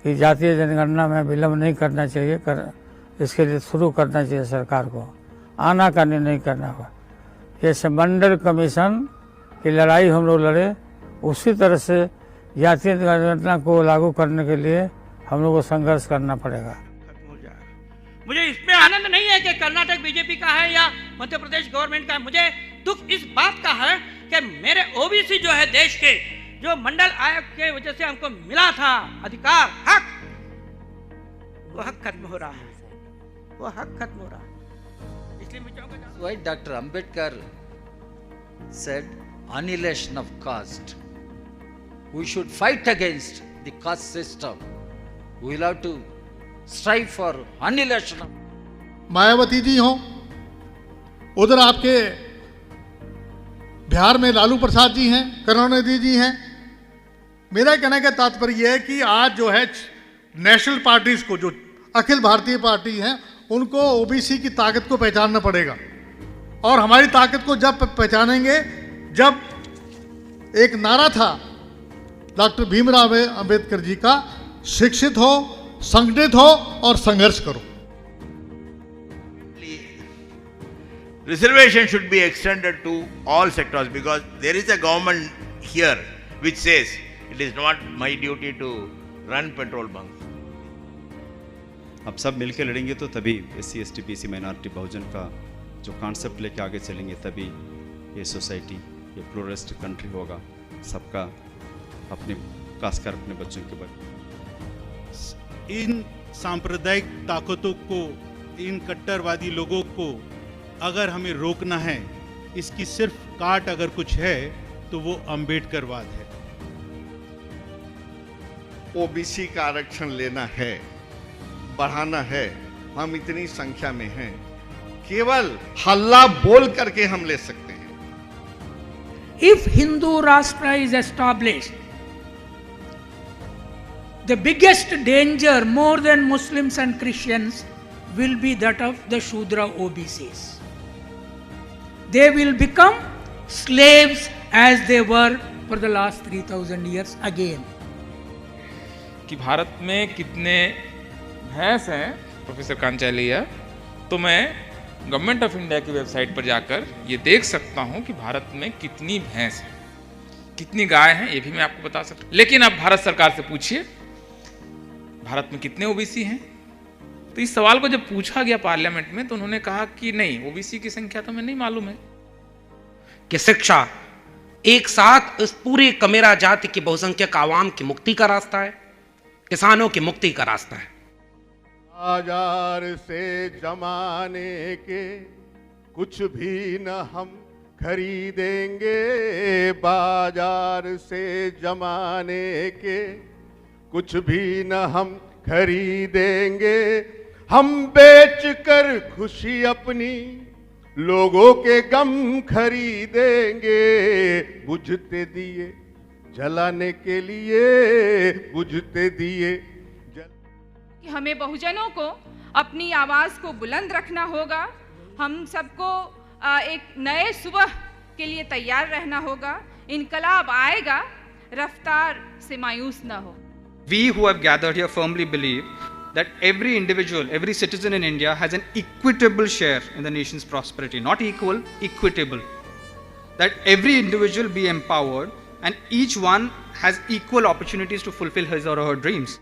कि जातीय जनगणना में विलम्ब नहीं करना चाहिए, इसके लिए शुरू करना चाहिए सरकार को, आनाकानी नहीं करना होगा। जैसे मंडल कमीशन की लड़ाई हम लोग लड़े, उसी तरह से जातीय जनगणना को लागू करने के लिए हम लोग को संघर्ष करना पड़ेगा। मुझे इसमें आनंद नहीं है कि कर्नाटक बीजेपी का है या मध्य प्रदेश गवर्नमेंट का है। मुझे दुख इस बात का है कि मेरे ओबीसी जो है देश के, जो मंडल आयोग के वजह से हमको मिला था अधिकार, हक, वो हक खत्म हो रहा है, वो हक खत्म हो रहा है। इसलिए मैं चाहूंगा, why Dr. Ambedkar said annihilation of caste. We should fight against the caste system. We will have to strive for annihilation of. Mayawati ji हो, उधर आपके बिहार में लालू प्रसाद जी हैं, करुणानिधि जी हैं। मेरा कहने का तात्पर्य यह है कि आज जो है नेशनल पार्टीज को, जो अखिल भारतीय पार्टी हैं, उनको ओबीसी की ताकत को पहचानना पड़ेगा। और हमारी ताकत को जब पहचानेंगे, जब एक नारा था डॉक्टर भीमराव अंबेडकर जी का, शिक्षित हो, संगठित हो और संघर्ष करो। Reservation should be extended to all sectors, because there is a government here which says it is not my duty to run petrol bunks. अब सब मिलकर लड़ेंगे तो तभी SC ST BC माइनॉरिटी बहुजन का जो कॉन्सेप्ट लेके आगे चलेंगे, तभी ये सोसाइटी, ये प्लूरलिस्ट कंट्री होगा। सबका अपने खासकर अपने बच्चों के बारे। इन सांप्रदायिक ताकतों को, इन कट्टरवादी लोगों को अगर हमें रोकना है, इसकी सिर्फ काट अगर कुछ है तो वो अंबेडकरवाद है। ओबीसी का आरक्षण लेना है, बढ़ाना है। हम इतनी संख्या में हैं, केवल हल्ला बोल करके हम ले सकते हैं। If Hindu Rashtra is established, the biggest danger, more than Muslims and Christians, will be that of the Shudra OBCs. They will become slaves as they were for the last 3000 years again. कि भारत में कितने भैंस हैं professor कांचालिया, तो मैं government of India की website पर जाकर ये देख सकता हूँ कि भारत में कितनी भैंस हैं, कितनी गाय हैं, ये भी मैं आपको बता सकता हूँ। लेकिन आप भारत सरकार से पूछिए भारत में कितने ओबीसी हैं। तो इस सवाल को जब पूछा गया पार्लियामेंट में, तो उन्होंने कहा कि नहीं, ओबीसी की संख्या तो हमें नहीं मालूम है। कि शिक्षा एक साथ इस पूरे कमेरा जाति की बहुसंख्यक आवाम की मुक्ति का रास्ता है, किसानों की मुक्ति का रास्ता है। बाजार से जमाने के कुछ भी न हम खरीदेंगे, बाजार से जमाने के कुछ भी न हम खरीदेंगे। हम बेच कर खुशी अपनी लोगों के गम खरीदेंगे। बुझते दिए जलाने के लिए, बुझते दिए कि हमें बहुजनों को अपनी आवाज़ को बुलंद रखना होगा। हम सबको एक नए सुबह के लिए तैयार रहना होगा। इनकलाब आएगा, रफ्तार से मायूस न हो। We who have gathered here firmly believe that every individual, every citizen in India has an equitable share in the nation's prosperity. Not equal, equitable. That every individual be empowered and each one has equal opportunities to fulfill his or her dreams.